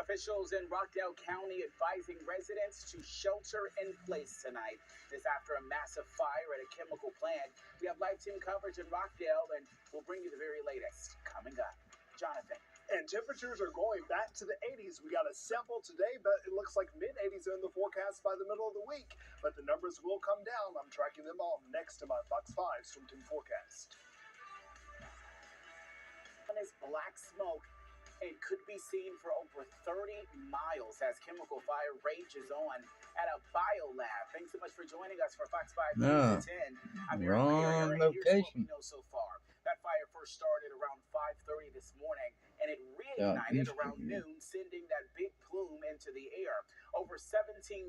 Officials in Rockdale County advising residents to shelter in place tonight. This after a massive fire at a chemical plant. We have live team coverage in Rockdale, and we'll bring you the very latest coming up. Jonathan. And temperatures are going back to the 80s. We got a sample today, but it looks like mid-80s in the forecast by the middle of the week. But the numbers will come down. I'm tracking them all next to my Fox 5 Swim Team forecast. This black smoke, it could be seen for over 30 miles as chemical fire rages on at a biolab. Thanks so much for joining us for Fox 5 News 10. I'm Wrong location. Here's what we know so far. That fire first started around 5:30 this morning, and it reignited around noon, sending that big plume into the air. Over 17,000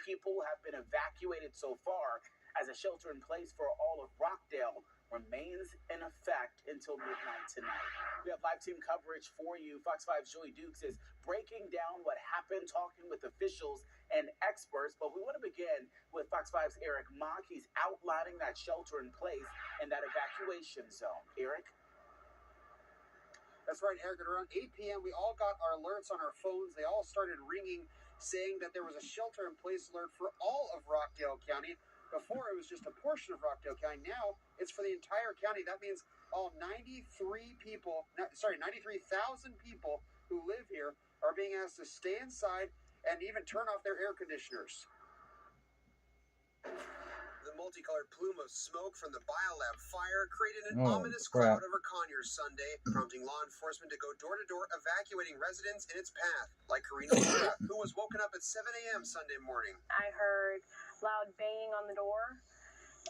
people have been evacuated so far, as a shelter in place for all of Rockdale remains in effect until midnight tonight. We have live team coverage for you. Fox 5's Joey Dukes is breaking down what happened, talking with officials and experts. But we want to begin with Fox 5's Eric Mock. He's outlining that shelter in place and that evacuation zone. Eric? That's right, Eric. At around 8 p.m., we all got our alerts on our phones. They all started ringing, saying that there was a shelter-in-place alert for all of Rockdale County. Before, it was just a portion of Rockdale County. Now, it's for the entire county. That means all 93,000 people who live here are being asked to stay inside and even turn off their air conditioners. The multicolored plume of smoke from the biolab fire created an ominous cloud over Conyers Sunday, prompting law enforcement to go door-to-door evacuating residents in its path, like Karina Lura, who was woken up at 7 a.m. Sunday morning. I heard loud banging on the door,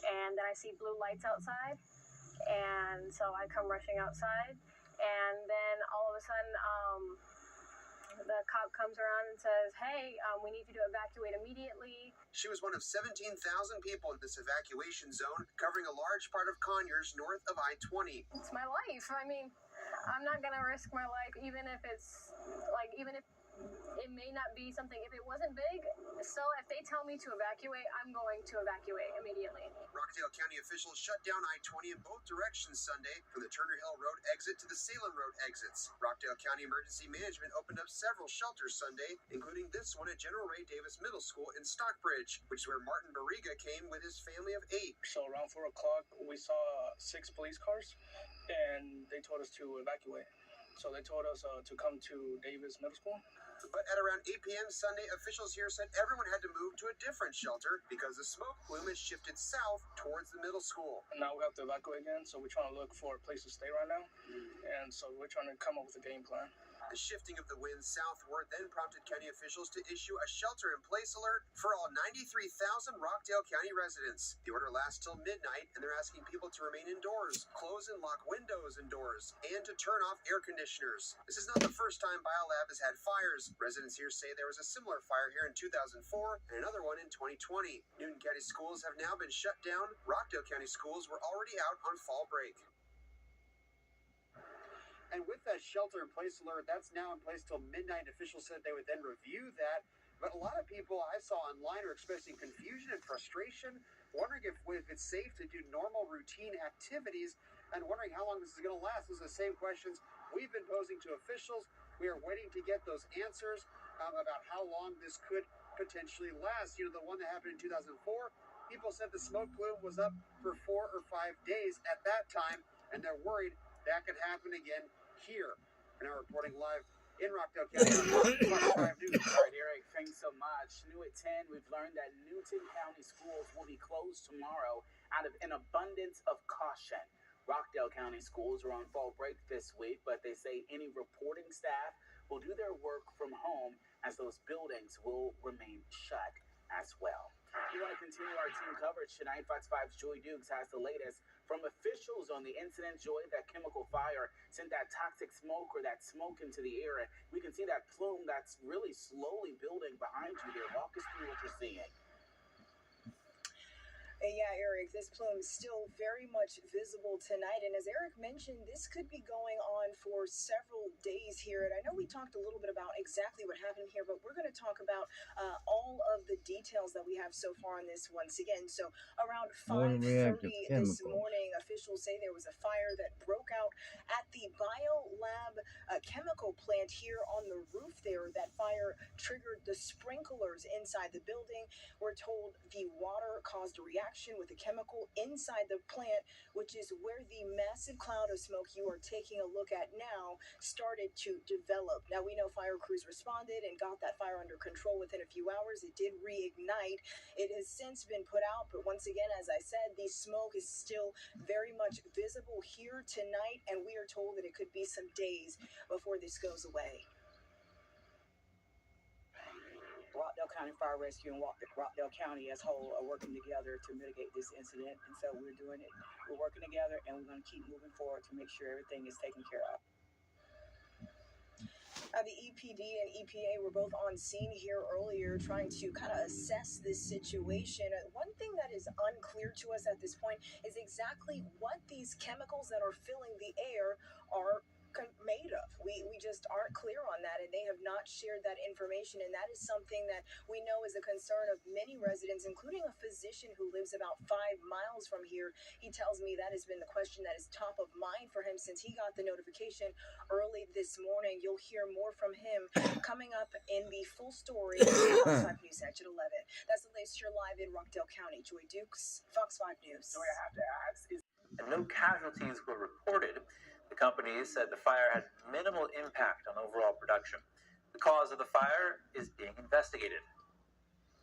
and then I see blue lights outside, and so I come rushing outside, and then all of a sudden, the cop comes around and says, hey, we need you to evacuate immediately. She was one of 17,000 people in this evacuation zone, covering a large part of Conyers north of I-20. It's my life. I mean, I'm not going to risk my life, even if it may not be something, if it wasn't big, still, if they tell me to evacuate, I'm going to evacuate immediately. Rockdale County officials shut down I-20 in both directions Sunday, from the Turner Hill Road exit to the Salem Road exits. Rockdale County Emergency Management opened up several shelters Sunday, including this one at General Ray Davis Middle School in Stockbridge, which is where Martin Barriga came with his family of 8. So around 4 o'clock, we saw 6 police cars, and they told us to evacuate. So they told us to come to Davis Middle School. But at around 8 p.m. Sunday, officials here said everyone had to move to a different shelter because the smoke plume has shifted south towards the middle school. Now we have to evacuate again, so we're trying to look for a place to stay right now. And so we're trying to come up with a game plan. The shifting of the wind southward then prompted county officials to issue a shelter-in-place alert for all 93,000 Rockdale County residents. The order lasts till midnight, and they're asking people to remain indoors, close and lock windows and doors, and to turn off air conditioners. This is not the first time Biolab has had fires. Residents here say there was a similar fire here in 2004 and another one in 2020. Newton County schools have now been shut down. Rockdale County schools were already out on fall break. And with that shelter-in-place alert, that's now in place till midnight. Officials said they would then review that. But a lot of people I saw online are expressing confusion and frustration, wondering if it's safe to do normal routine activities, and wondering how long this is going to last. Those are the same questions we've been posing to officials. We are waiting to get those answers about how long this could potentially last. You know, the one that happened in 2004, people said the smoke plume was up for 4 or 5 days at that time, and they're worried that could happen again here. We're now reporting live in Rockdale County. Fox 5 News. All right, Eric, thanks so much. New at 10, we've learned that Newton County schools will be closed tomorrow out of an abundance of caution. Rockdale County schools are on fall break this week, but they say any reporting staff will do their work from home as those buildings will remain shut as well. We want to continue our team coverage tonight. Fox 5's Joy Dukes has the latest from officials on the incident. Joy, that chemical fire sent that toxic smoke or that smoke into the air. And we can see that plume that's really slowly building behind you there. Walk us through what you're seeing. Yeah, Eric, this plume is still very much visible tonight. And as Eric mentioned, this could be going on for several days here. And I know we talked a little bit about exactly what happened here, but we're going to talk about all of the details that we have so far on this once again. So around 5:30 this morning, officials say there was a fire that broke out at the BioLab chemical plant here on the roof there. That fire triggered the sprinklers inside the building. We're told the water caused a reaction with the chemical inside the plant, which is where the massive cloud of smoke you are taking a look at now started to develop. Now, we know fire crews responded and got that fire under control within a few hours. It did reignite. It has since been put out, but once again, as I said, the smoke is still very much visible here tonight, and we are told that it could be some days before this goes away. Rockdale County Fire Rescue and Rockdale County as a whole are working together to mitigate this incident. And so we're doing it. We're working together, and we're going to keep moving forward to make sure everything is taken care of. The EPD and EPA were both on scene here earlier trying to kind of assess this situation. One thing that is unclear to us at this point is exactly what these chemicals that are filling the air are made of. We just aren't clear on that, and they have not shared that information, and that is something that we know is a concern of many residents, including a physician who lives about 5 miles from here. He tells me that has been the question that is top of mind for him since he got the notification early this morning. You'll hear more from him coming up in the full story Fox 5 News Section 11. That's the latest here live in Rockdale County. Joy Dukes, Fox 5 News. So I have to ask is and no casualties were reported. The company said the fire had minimal impact on overall production. The cause of the fire is being investigated.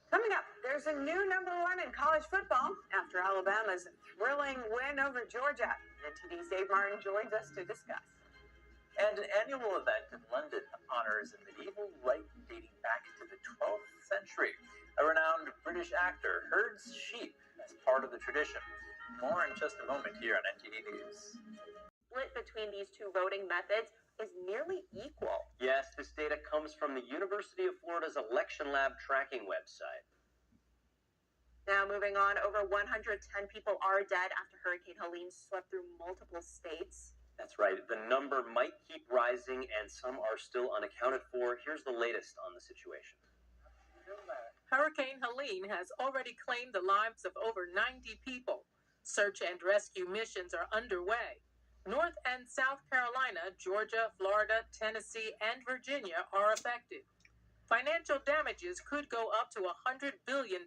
Coming up, there's a new #1 in college football after Alabama's thrilling win over Georgia. NTD's Dave Martin joins us to discuss. And an annual event in London honors a medieval rite dating back to the 12th century. A renowned British actor herds sheep as part of the tradition. More in just a moment here on NTD News. Split between these two voting methods is nearly equal. Yes, this data comes from the University of Florida's Election Lab tracking website. Now moving on, over 110 people are dead after Hurricane Helene swept through multiple states. That's right. The number might keep rising and some are still unaccounted for. Here's the latest on the situation. Hurricane Helene has already claimed the lives of over 90 people. Search and rescue missions are underway. North and South Carolina, Georgia, Florida, Tennessee, and Virginia are affected. Financial damages could go up to $100 billion,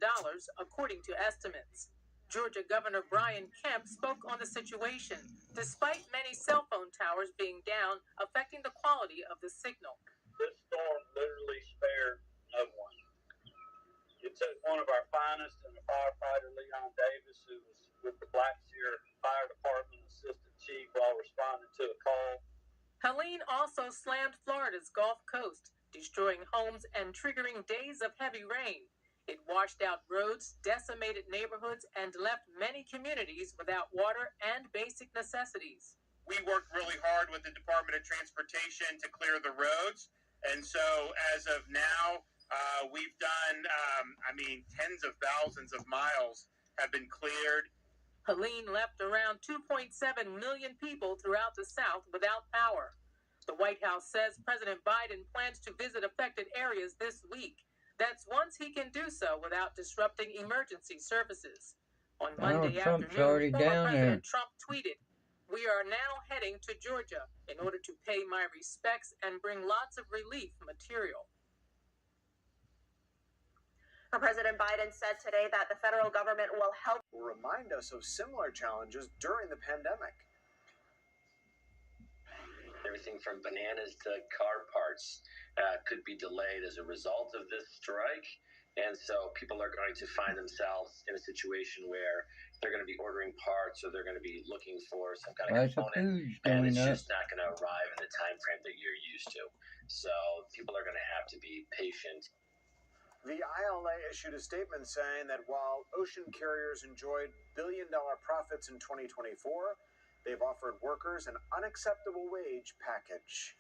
according to estimates. Georgia Governor Brian Kemp spoke on the situation, despite many cell phone towers being down, affecting the quality of the signal. This storm literally spared no one. It took one of our finest and the firefighter, Leon Davis, who was with the Blackshear Fire Department Assistant Chief while responding to a call. Helene also slammed Florida's Gulf Coast, destroying homes and triggering days of heavy rain. It washed out roads, decimated neighborhoods, and left many communities without water and basic necessities. We worked really hard with the Department of Transportation to clear the roads. And so as of now, we've done, tens of thousands of miles have been cleared. Helene left around 2.7 million people throughout the South without power. The White House says President Biden plans to visit affected areas this week. That's once he can do so without disrupting emergency services. On Monday afternoon, former President Trump tweeted, "We are now heading to Georgia in order to pay my respects and bring lots of relief material." President Biden said today that the federal government will help remind us of similar challenges during the pandemic. Everything from bananas to car parts could be delayed as a result of this strike. And so people are going to find themselves in a situation where they're going to be ordering parts or they're going to be looking for some kind of component, and it's just not going to arrive in the time frame that you're used to. So people are going to have to be patient. The ILA issued a statement saying that while ocean carriers enjoyed billion-dollar profits in 2024, they've offered workers an unacceptable wage package.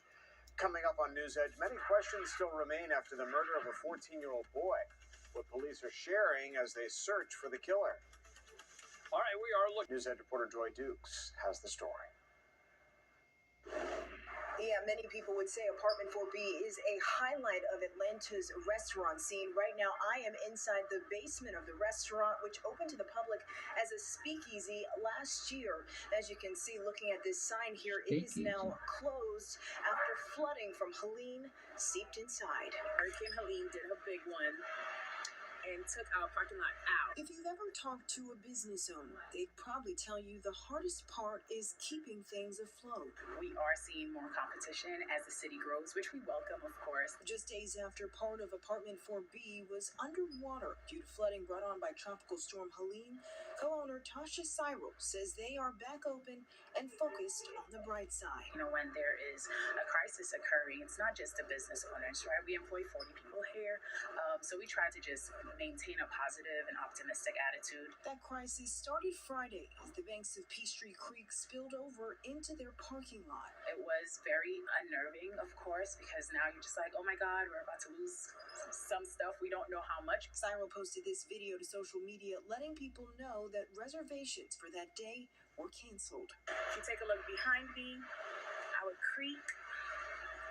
Coming up on News Edge, many questions still remain after the murder of a 14-year-old boy. What police are sharing as they search for the killer. All right, we are looking. Newshead reporter Joy Dukes has the story. Yeah, many people would say Apartment 4B is a highlight of Atlanta's restaurant scene. Right now, I am inside the basement of the restaurant, which opened to the public as a speakeasy last year. As you can see, looking at this sign here, it is now closed after flooding from Helene seeped inside. Hurricane Helene did a big one and took our parking lot out. If you've ever talked to a business owner, they'd probably tell you the hardest part is keeping things afloat. We are seeing more competition as the city grows, which we welcome, of course. Just days after part of Apartment 4B was underwater due to flooding brought on by Tropical Storm Helene, co-owner Tasha Cyril says they are back open and focused on the bright side. You know, when there is a crisis occurring, it's not just the business owners, right? We employ 40 people here, so we try to just maintain a positive and optimistic attitude. That crisis started Friday as the banks of Peachtree Creek spilled over into their parking lot. It was very unnerving, of course, because now you're just like, oh my God, we're about to lose some stuff. We don't know how much. Cyril posted this video to social media letting people know that reservations for that day were canceled. If you take a look behind me, our creek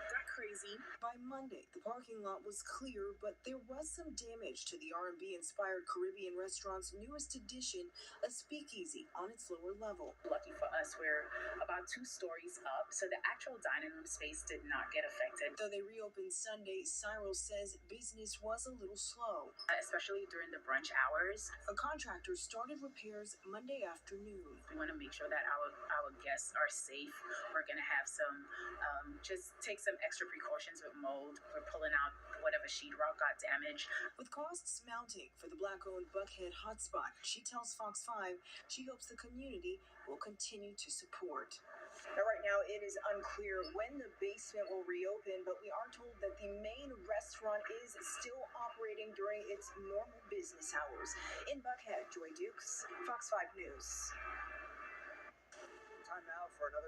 got crazy. By Monday, the parking lot was clear, but there was some damage to the R&B inspired Caribbean restaurant's newest addition, a speakeasy on its lower level. Lucky for us, we're about 2 stories up, so the actual dining room space did not get affected. Though they reopened Sunday, Cyril says business was a little slow, especially during the brunch hours. A contractor started repairs Monday afternoon. We want to make sure that our guests are safe. We're going to have some, just take some extra precautions with mold. We're pulling out whatever sheetrock got damaged. With costs mounting for the Black-owned Buckhead hotspot, she tells Fox 5 she hopes the community will continue to support. Now, right now, it is unclear when the basement will reopen, but we are told that the main restaurant is still operating during its normal business hours. In Buckhead, Joy Dukes, Fox 5 News. Time now for another